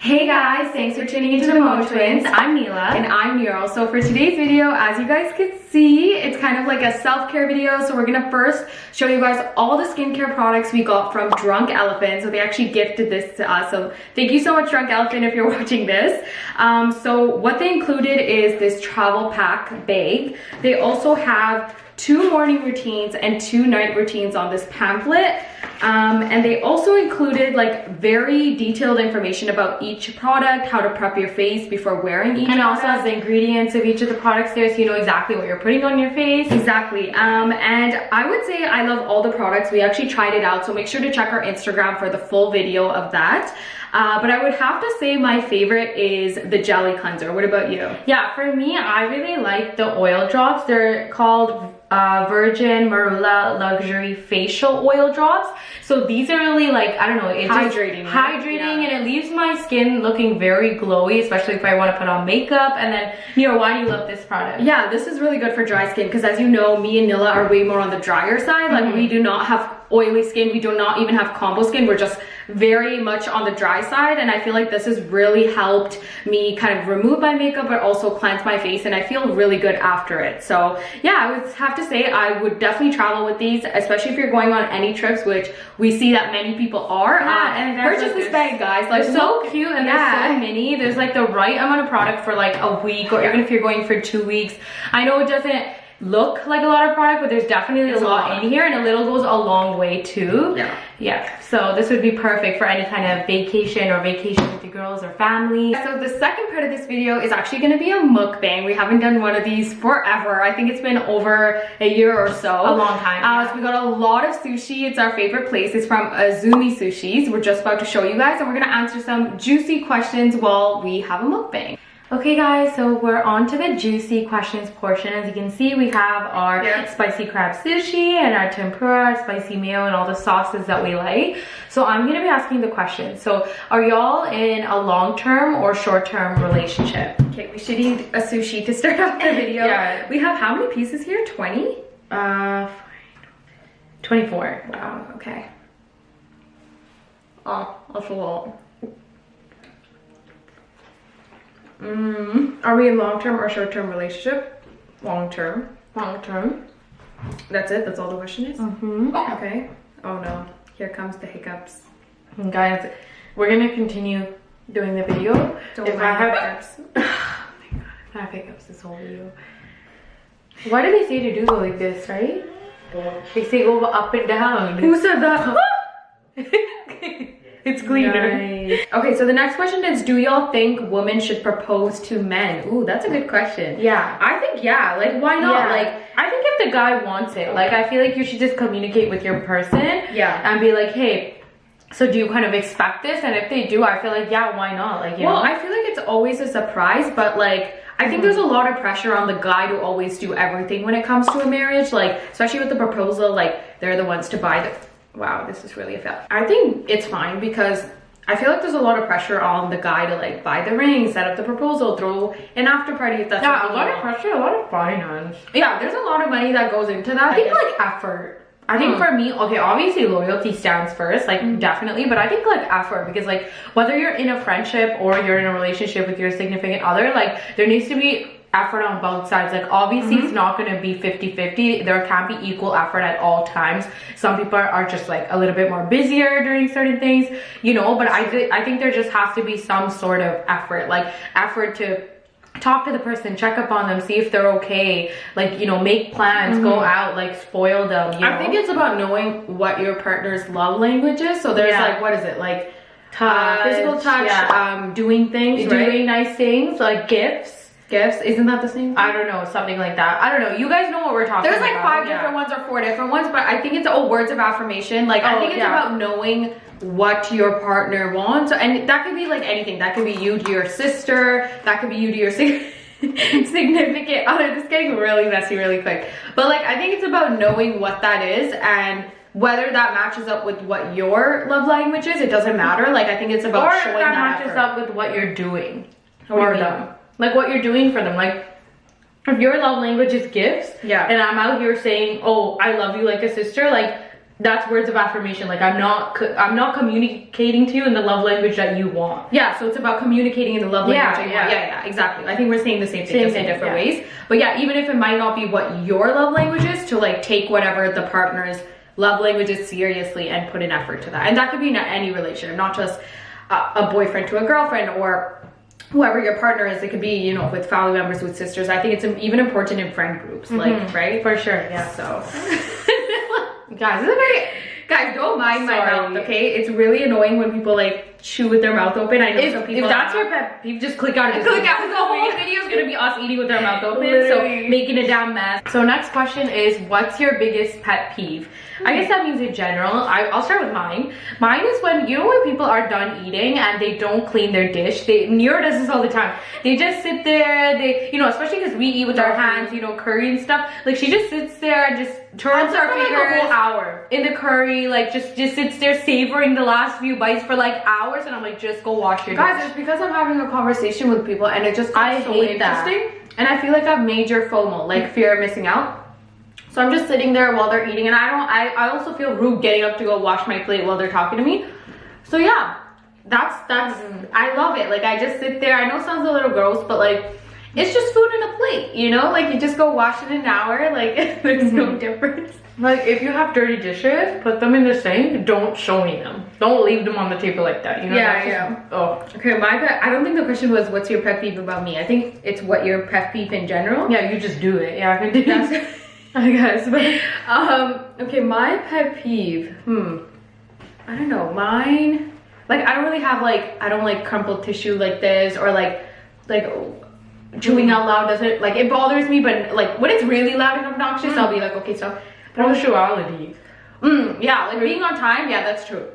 Hey guys, thanks for tuning into the Mo Twins. I'm Mila. And I'm Mural. So for today's video, as you guys can see, it's kind of like a self-care video. So we're gonna first show you guys all the skincare products we got from Drunk Elephant. So they actually gifted this to us. So thank you so much, Drunk Elephant, if you're watching this. So what they included is this travel pack bag. They also have 2 morning routines and 2 night routines on this pamphlet. And they also included like very detailed information about each product, how to prep your face before wearing each And product. also has the ingredients of each of the products there, so you know exactly what you're putting on your face. Exactly. And I would say I love all the products. We actually tried it out, so make sure to check our Instagram for the full video of that. But I would have to say my favorite is the jelly cleanser. What about you? Yeah, for me, I really like the oil drops. They're called Virgin Marula Luxury Facial Oil Drops. So these are really like, I don't know, it's Hydrating, just right? hydrating, Yeah. and it leaves my skin looking very glowy, especially if I want to put on makeup. And then, Nira, why do you love this product? Yeah, this is really good for dry skin because, as you know, me and Nilla are way more on the drier side. Like we do not have oily skin, we do not even have combo skin, we're just very much on the dry side, and I feel like this has really helped me kind of remove my makeup but also cleanse my face, and I feel really good after it. So yeah, I would have to say I would definitely travel with these, especially if you're going on any trips, which we see that many people are. And purchase this bag, guys. Like, They're so cute, and yeah. they're so mini. There's like the right amount of product for like a week, or even if you're going for 2 weeks. I know it doesn't look like a lot of product, but there's definitely a lot in here, and a little goes a long way too. Yeah, so this would be perfect for any kind of vacation with the girls or family. So the second part of this video is actually going to be a mukbang. We haven't done one of these forever. I think it's been over a year or so. A long time. So we got a lot of sushi. It's our favorite place. It's from Azumi Sushis. We're just about to show you guys, and we're going to answer some juicy questions while we have a mukbang. Okay guys, so we're on to the juicy questions portion. As you can see, we have our spicy crab sushi and our tempura, our spicy mayo, and all the sauces that we like. So I'm gonna be asking the questions. So are y'all in a long-term or short-term relationship? Okay, we should eat a sushi to start off the video. Yeah. We have how many pieces here? 20? 24. Wow, okay. Oh, that's a lot. Are we in long-term or short-term relationship? Long-term. Long-term. That's it? That's all the question is? Okay. Oh no. Here comes the hiccups. And guys, we're gonna continue doing the video. If I have hiccups. Oh my god, if I have hiccups this whole video. Why do they say to do go like this, right? They say go up and down. Who said that? It's cleaner. Nice. Okay, so the next question is, do y'all think women should propose to men? Ooh, that's a good question. Yeah. I think, yeah. Like, why not? Yeah. Like, I think if the guy wants it, like, I feel like you should just communicate with your person. Yeah. And be like, hey, so do you kind of expect this? And if they do, I feel like, yeah, why not? Like, you well, know? I feel like it's always a surprise, but like, I think there's a lot of pressure on the guy to always do everything when it comes to a marriage. Like, especially with the proposal, like, they're the ones to buy the... Wow, this is really a fail. I think it's fine because I feel like there's a lot of pressure on the guy to like buy the ring, set up the proposal, throw an after party if that's yeah, a lot of pressure, a lot of finance. Yeah, there's a lot of money that goes into that. I think like effort. I think for me, okay, obviously loyalty stands first, like definitely, but I think like effort, because like whether you're in a friendship or you're in a relationship with your significant other, like there needs to be effort on both sides. Like obviously it's not going to be 50-50. There can be equal effort at all times. Some people are just like a little bit more busier during certain things, you know, but I think there just has to be some sort of effort, like effort to talk to the person, check up on them, see if they're okay, like, you know, make plans, go out, like spoil them, you know? I think it's about knowing what your partner's love language is. So there's like, what is it, like physical touch, doing things, doing nice things, like gifts, isn't that the same thing? I don't know, something like that. I don't know, you guys know what we're talking about. There's like 5 different ones or 4 different ones, but I think it's all words of affirmation. Like I think it's about knowing what your partner wants, and that could be like anything. That could be you to your sister, that could be you to your significant other. This is getting really messy really quick, but like I think it's about knowing what that is, and whether that matches up with what your love language is, it doesn't matter. Like I think it's about showing that matches effort. up with what you're doing for them, like what you're doing for them. Like if your love language is gifts, and I'm out here saying, oh, I love you like a sister, like that's words of affirmation. Like I'm not communicating to you in the love language that you want. Yeah, so it's about communicating in the love language that you want. Yeah, exactly. I think we're saying the same thing, just in different ways. But yeah, even if it might not be what your love language is, to like take whatever the partner's love language is seriously and put an effort to that. And that could be in any relationship, not just a boyfriend to a girlfriend or whoever your partner is. It could be, you know, with family members, with sisters. I think it's even important in friend groups, like, right? For sure, yeah. So guys, this is very... Guys, don't mind my mouth, okay? It's really annoying when people like chew with their mouth open. I know some people. If that's your pet peeve, just click out. Click out. The whole video is gonna be us eating with our mouth open, literally. So making a damn mess. So next question is, what's your biggest pet peeve? I guess that means in general. I'll start with mine. Mine is when, you know, when people are done eating and they don't clean their dish. Nero does this all the time. They just sit there. They, you know, especially because we eat with our hands, you know, curry and stuff. Like she just sits there and just turns her fingers like a whole hour in the curry. Like just sits there savoring the last few bites for like hours. And I'm like, just go wash your guys. dish. It's because I'm having a conversation with people and it just got so interesting. That. And I feel like I have major FOMO, like fear of missing out. So I'm just sitting there while they're eating, and I also feel rude getting up to go wash my plate while they're talking to me. So yeah, that's I love it. Like I just sit there. I know it sounds a little gross, but like it's just food in a plate, you know? Like you just go wash it in an hour, like there's no difference. Like if you have dirty dishes, put them in the sink. Don't show me them. Don't leave them on the table like that, you know? Yeah. Oh. Okay, I don't think the question was what's your pet peeve about me. I think it's what your pet peeve in general. Yeah, you just do it. Yeah, I can do that. I guess, but okay, my pet peeve, I don't know, mine, like I don't really have like, I don't like crumpled tissue like this, or like chewing out loud doesn't, like it bothers me, but like when it's really loud and obnoxious, I'll be like, okay, stop. Punctuality. Yeah, like being on time, yeah, that's true.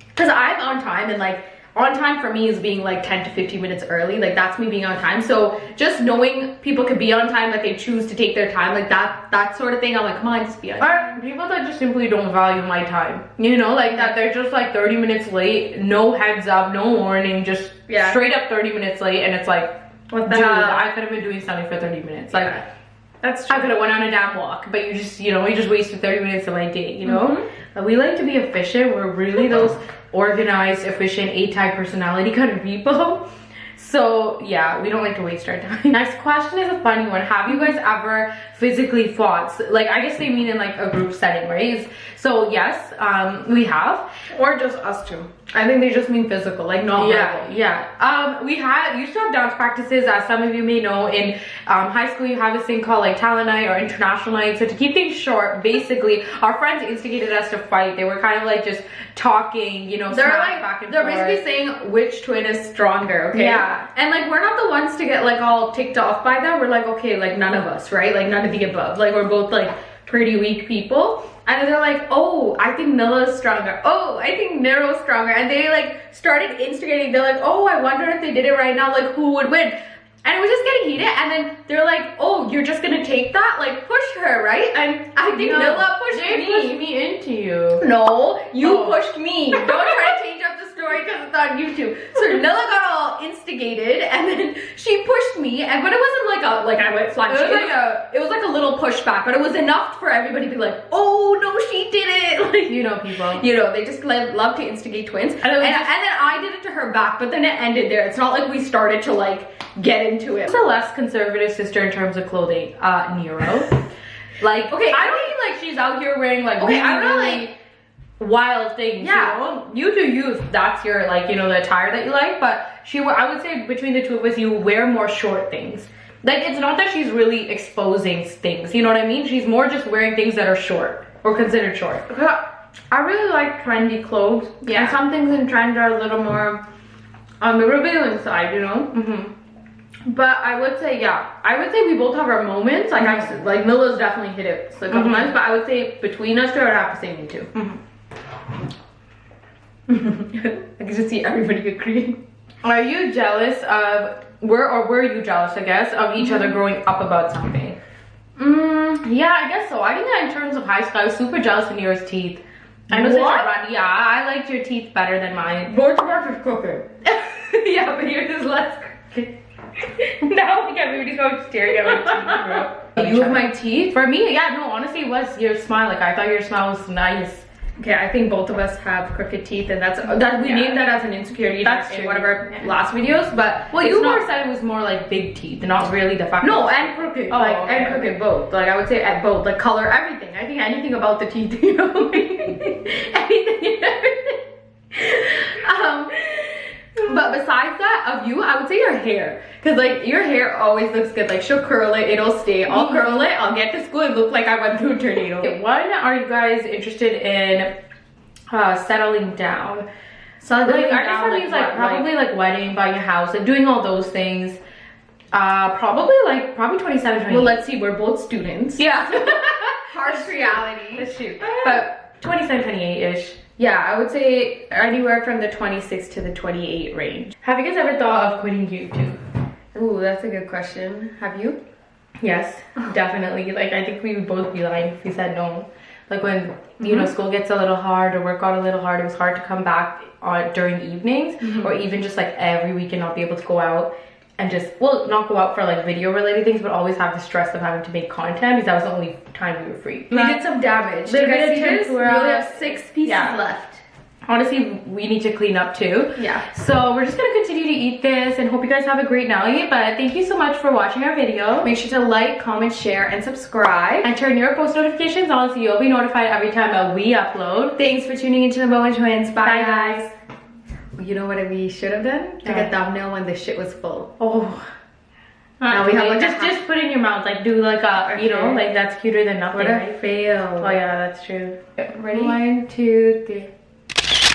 Because I'm on time, and like on time for me is being like 10 to 15 minutes early. Like that's me being on time. So just knowing people could be on time, like they choose to take their time, like that sort of thing, I'm like, come on, just be on time. Or people that just simply don't value my time, you know, like that they're just like 30 minutes late, no heads up, no warning, just straight up 30 minutes late. And it's like, what the hell? I could have been doing something for 30 minutes. Like that's true. I could have went on a damn walk, but you just, you know, you just wasted 30 minutes of my day, you know? We like to be efficient. We're really those organized, efficient, A-type personality kind of people. So yeah, we don't like to waste our time. Next question is a funny one. Have you guys ever physically fought? Like I guess they mean in like a group setting, right? So yes, we have. Or just us two. I think they just mean physical, like not verbal. We used to have dance practices, as some of you may know. In high school, you have this thing called like talent night or international night. So to keep things short, basically, our friends instigated us to fight. They were kind of like just talking, you know, they're like back and they're forth. basically saying which twin is stronger, okay? Yeah. And like we're not the ones to get like all ticked off by that. We're like, okay, like none of us, right? Like none of the above. Like we're both like pretty weak people. And then they're like, oh, I think Nila's stronger. Oh, I think Nero's stronger. And they like started instigating. They're like, oh, I wonder if they did it right now, like who would win? And it was just getting heated. And then they're like, oh, you're just gonna take that? Like push her, right? And I think Nila pushed me. They pushed me into you. No, you pushed me. Don't try to change up the story because it's on YouTube. So Nila got all instigated and then she pushed me, but it wasn't like I went flying. It was like a little pushback, but it was enough for everybody to be like, oh no, she did it. Like, you know, people. You know, they just love to instigate twins. And then I did it to her back, but then it ended there. It's not like we started to like get into it. Who's a less conservative sister in terms of clothing? Nero. Like, okay, I don't mean like she's out here wearing like really wild things. Yeah, you know? You do you if that's your like, you know, the attire that you like. But I would say between the two of us, you wear more short things. Like it's not that she's really exposing things. You know what I mean? She's more just wearing things that are short or considered short. I really like trendy clothes. Yeah, and some things in trend are a little more on the revealing side, you know. But I would say, we both have our moments. Like like Mila's definitely hit it a couple times, but I would say between us two, I would have to say me too. I can just see everybody agreeing. Are you jealous of were you jealous, I guess, of each other growing up about something? Yeah, I guess so. I think that in terms of high school, I was super jealous of Nero's teeth. I know such a run. Yeah, I liked your teeth better than mine. Both of us is crooked. Yeah, but yours is less crooked. Now I think everybody's going staring at my teeth, bro. You have my teeth? For me, yeah, no, honestly, it was your smile. Like, I thought your smile was nice. Okay, I think both of us have crooked teeth, and we named that as an insecurity in one of our last videos. But well, you more said it was more like big teeth, not really the fact. No, and crooked, and crooked both. Like I would say at both, like color, everything. I think anything about the teeth, you know, anything and everything. But besides that, of you, I would say your hair, because like your hair always looks good. Like she'll curl it, it'll stay. I'll curl it, I'll get to school and look like I went through a tornado. When are you guys interested in settling down? So like I guess that means like probably like wedding, buying a house, like doing all those things. Probably 27, 28. Well, let's see, we're both students. Yeah. Harsh reality. That's true. But 27, 28-ish. Yeah, I would say anywhere from the 26 to the 28 range. Have you guys ever thought of quitting YouTube? Ooh, that's a good question. Have you? Yes, definitely. Like I think we would both be lying if we said no. Like when you know school gets a little hard or work got a little hard, it was hard to come back during evenings or even just like every weekend not be able to go out and just not go out for like video related things, but always have the stress of having to make content because that was the only time we were free. We did some damage. Did you guys see this? We only have 6 pieces left. Honestly, we need to clean up too. Yeah. So we're just gonna continue to eat this and hope you guys have a great night. But thank you so much for watching our video. Make sure to like, comment, share, and subscribe. And turn your post notifications on so you'll be notified every time that we upload. Thanks for tuning into the Bowen Twins. Bye, guys. You know what we should have done? Like a thumbnail when the shit was full. Oh. Now we have like just put it in your mouth, like do like a you know, like that's cuter than nothing. What a fail. Oh yeah, that's true. Ready? 1, 2, 3.